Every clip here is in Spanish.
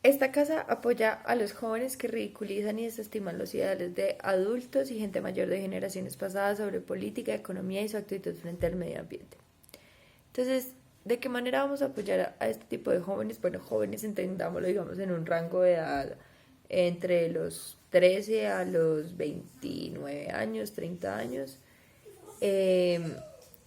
Esta casa apoya a los jóvenes que ridiculizan y desestiman los ideales de adultos y gente mayor de generaciones pasadas sobre política, economía y su actitud frente al medio ambiente. Entonces, ¿de qué manera vamos a apoyar a este tipo de jóvenes? Bueno, jóvenes entendámoslo, digamos, en un rango de edad entre los 13 a los 29 años, 30 años. Eh,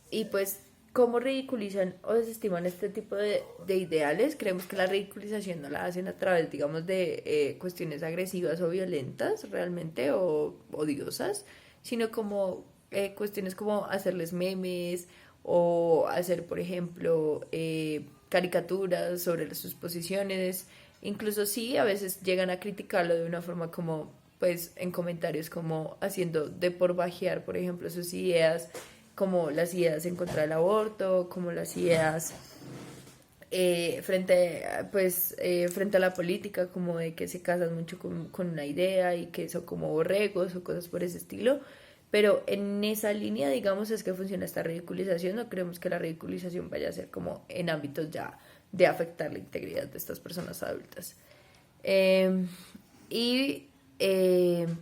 y pues, ¿cómo ridiculizan o desestiman este tipo de ideales? Creemos que la ridiculización no la hacen a través, digamos, de cuestiones agresivas o violentas realmente o odiosas, sino como cuestiones como hacerles memes o hacer, por ejemplo, caricaturas sobre sus posiciones. Incluso sí, a veces llegan a criticarlo de una forma como, pues, en comentarios como haciendo de por bajear, por ejemplo, sus ideas, como las ideas en contra del aborto, como las ideas frente a la política, como de que se casan mucho con una idea y que son como borregos o cosas por ese estilo. Pero en esa línea, digamos, es que funciona esta ridiculización. No creemos que la ridiculización vaya a ser como en ámbitos ya de afectar la integridad de estas personas adultas. Eh, y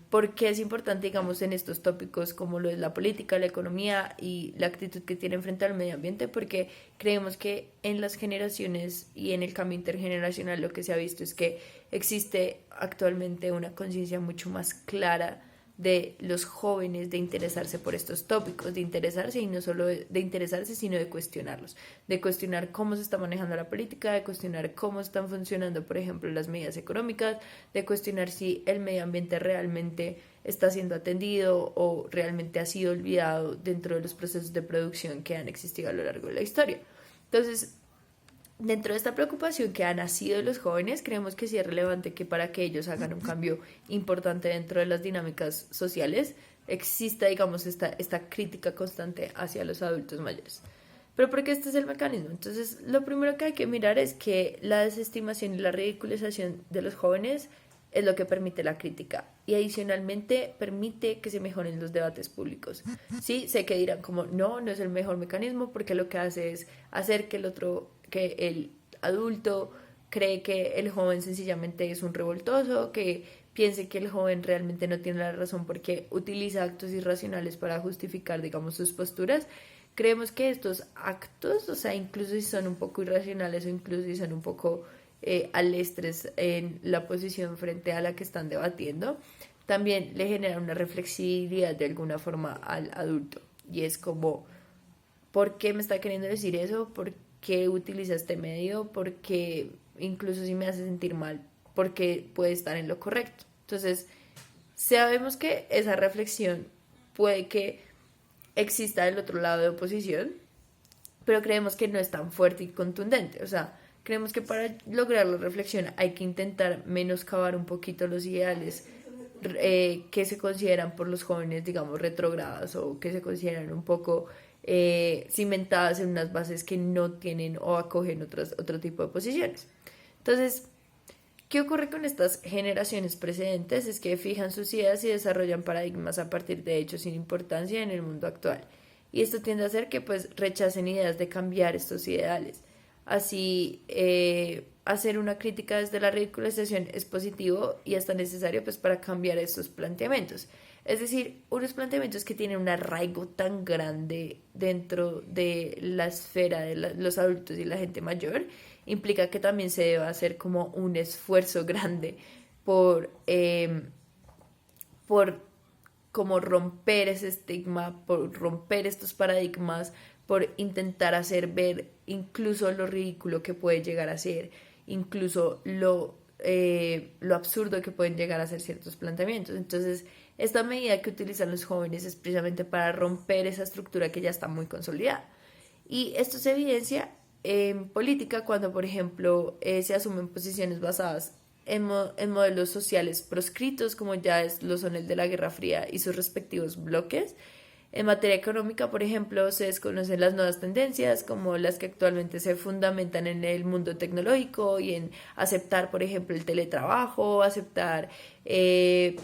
por qué es importante, digamos, en estos tópicos como lo es la política, la economía y la actitud que tienen frente al medio ambiente, porque creemos que en las generaciones y en el cambio intergeneracional lo que se ha visto es que existe actualmente una conciencia mucho más clara de los jóvenes de interesarse por estos tópicos, de interesarse y no solo de interesarse, sino de cuestionarlos, de cuestionar cómo se está manejando la política, de cuestionar cómo están funcionando, por ejemplo, las medidas económicas, de cuestionar si el medio ambiente realmente está siendo atendido o realmente ha sido olvidado dentro de los procesos de producción que han existido a lo largo de la historia. Entonces, dentro de esta preocupación que ha nacido de los jóvenes, creemos que sí es relevante que para que ellos hagan un cambio importante dentro de las dinámicas sociales, exista, digamos, esta crítica constante hacia los adultos mayores. Pero porque este es el mecanismo. Entonces, lo primero que hay que mirar es que la desestimación y la ridiculización de los jóvenes es lo que permite la crítica y adicionalmente permite que se mejoren los debates públicos. Sí, sé que dirán como no, no es el mejor mecanismo porque lo que hace es hacer que el adulto cree que el joven sencillamente es un revoltoso, que piense que el joven realmente no tiene la razón porque utiliza actos irracionales para justificar, digamos, sus posturas. Creemos que estos actos, o sea, incluso si son un poco irracionales o incluso si son un poco al estrés en la posición frente a la que están debatiendo, también le genera una reflexividad de alguna forma al adulto. Y es como, ¿por qué me está queriendo decir eso? ¿Por qué utiliza este medio? Porque incluso si me hace sentir mal, porque puede estar en lo correcto. Entonces, sabemos que esa reflexión puede que exista del otro lado de oposición, pero creemos que no es tan fuerte y contundente. O sea, creemos que para lograr la reflexión hay que intentar menoscabar un poquito los ideales que se consideran por los jóvenes, digamos, retrógradas o que se consideran un poco cimentadas en unas bases que no tienen o acogen otro tipo de posiciones. Entonces, ¿qué ocurre con estas generaciones precedentes? Es que fijan sus ideas y desarrollan paradigmas a partir de hechos sin importancia en el mundo actual. Y esto tiende a hacer que pues rechacen ideas de cambiar estos ideales. Así, hacer una crítica desde la ridiculización es positivo y hasta necesario pues para cambiar estos planteamientos. Es decir, unos planteamientos que tienen un arraigo tan grande dentro de la esfera de los adultos y la gente mayor, implica que también se debe hacer como un esfuerzo grande por, por como romper ese estigma, por romper estos paradigmas, por intentar hacer ver incluso lo ridículo que puede llegar a ser, incluso lo absurdo que pueden llegar a ser ciertos planteamientos. Entonces, esta medida que utilizan los jóvenes es precisamente para romper esa estructura que ya está muy consolidada. Y esto se evidencia en política cuando, por ejemplo, se asumen posiciones basadas en modelos sociales proscritos, como ya lo son el de la Guerra Fría y sus respectivos bloques. En materia económica, por ejemplo, se desconocen las nuevas tendencias, como las que actualmente se fundamentan en el mundo tecnológico y en aceptar, por ejemplo, el teletrabajo, aceptar,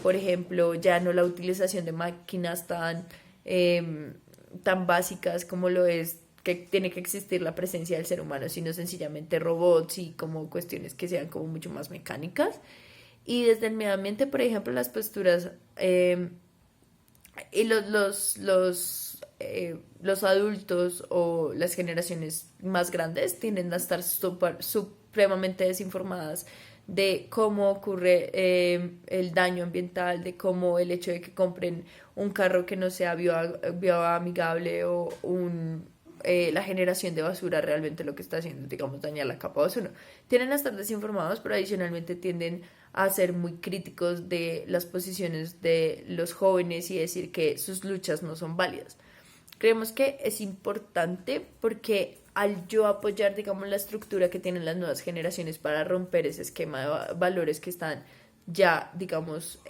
por ejemplo, ya no la utilización de máquinas tan básicas como lo es que tiene que existir la presencia del ser humano, sino sencillamente robots y como cuestiones que sean como mucho más mecánicas. Y desde el medio ambiente, por ejemplo, las posturas y los adultos o las generaciones más grandes tienden a estar supremamente desinformadas de cómo ocurre el daño ambiental, de cómo el hecho de que compren un carro que no sea bioamigable o la generación de basura realmente lo que está haciendo, digamos, dañar la capa de ozono. Tienden a estar desinformados, pero adicionalmente tienden a ser muy críticos de las posiciones de los jóvenes y decir que sus luchas no son válidas. Creemos que es importante porque al yo apoyar, digamos, la estructura que tienen las nuevas generaciones para romper ese esquema de valores que están ya, digamos,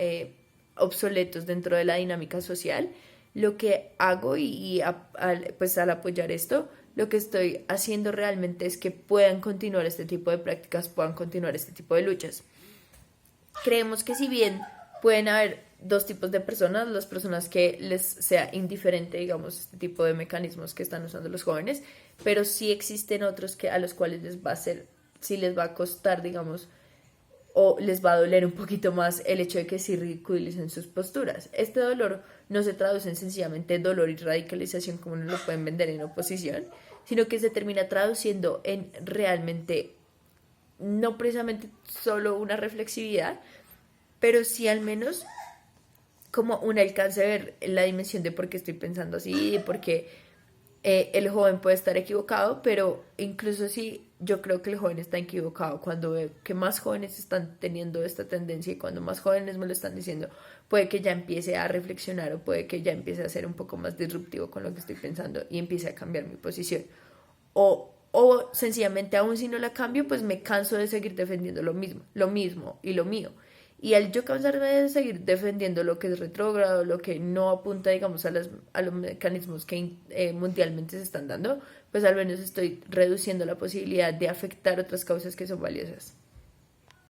obsoletos dentro de la dinámica social, lo que hago pues al apoyar esto, lo que estoy haciendo realmente es que puedan continuar este tipo de prácticas, puedan continuar este tipo de luchas. Creemos que si bien pueden haber dos tipos de personas, las personas que les sea indiferente, digamos, este tipo de mecanismos que están usando los jóvenes, pero sí existen otros que a los cuales les va a ser, sí les va a costar, digamos, o les va a doler un poquito más el hecho de que sí ridiculicen sus posturas. Este dolor no se traduce en sencillamente dolor y radicalización como nos lo pueden vender en oposición, sino que se termina traduciendo en realmente no precisamente solo una reflexividad, pero sí al menos como un alcance de ver la dimensión de por qué estoy pensando así, de por qué el joven puede estar equivocado, pero incluso si yo creo que el joven está equivocado, cuando veo que más jóvenes están teniendo esta tendencia y cuando más jóvenes me lo están diciendo, puede que ya empiece a reflexionar o puede que ya empiece a ser un poco más disruptivo con lo que estoy pensando y empiece a cambiar mi posición. O sencillamente aún si no la cambio, pues me canso de seguir defendiendo lo mismo y lo mío. Y al yo cansarme de seguir defendiendo lo que es retrógrado, lo que no apunta, digamos, a los mecanismos que mundialmente se están dando, pues al menos estoy reduciendo la posibilidad de afectar otras causas que son valiosas.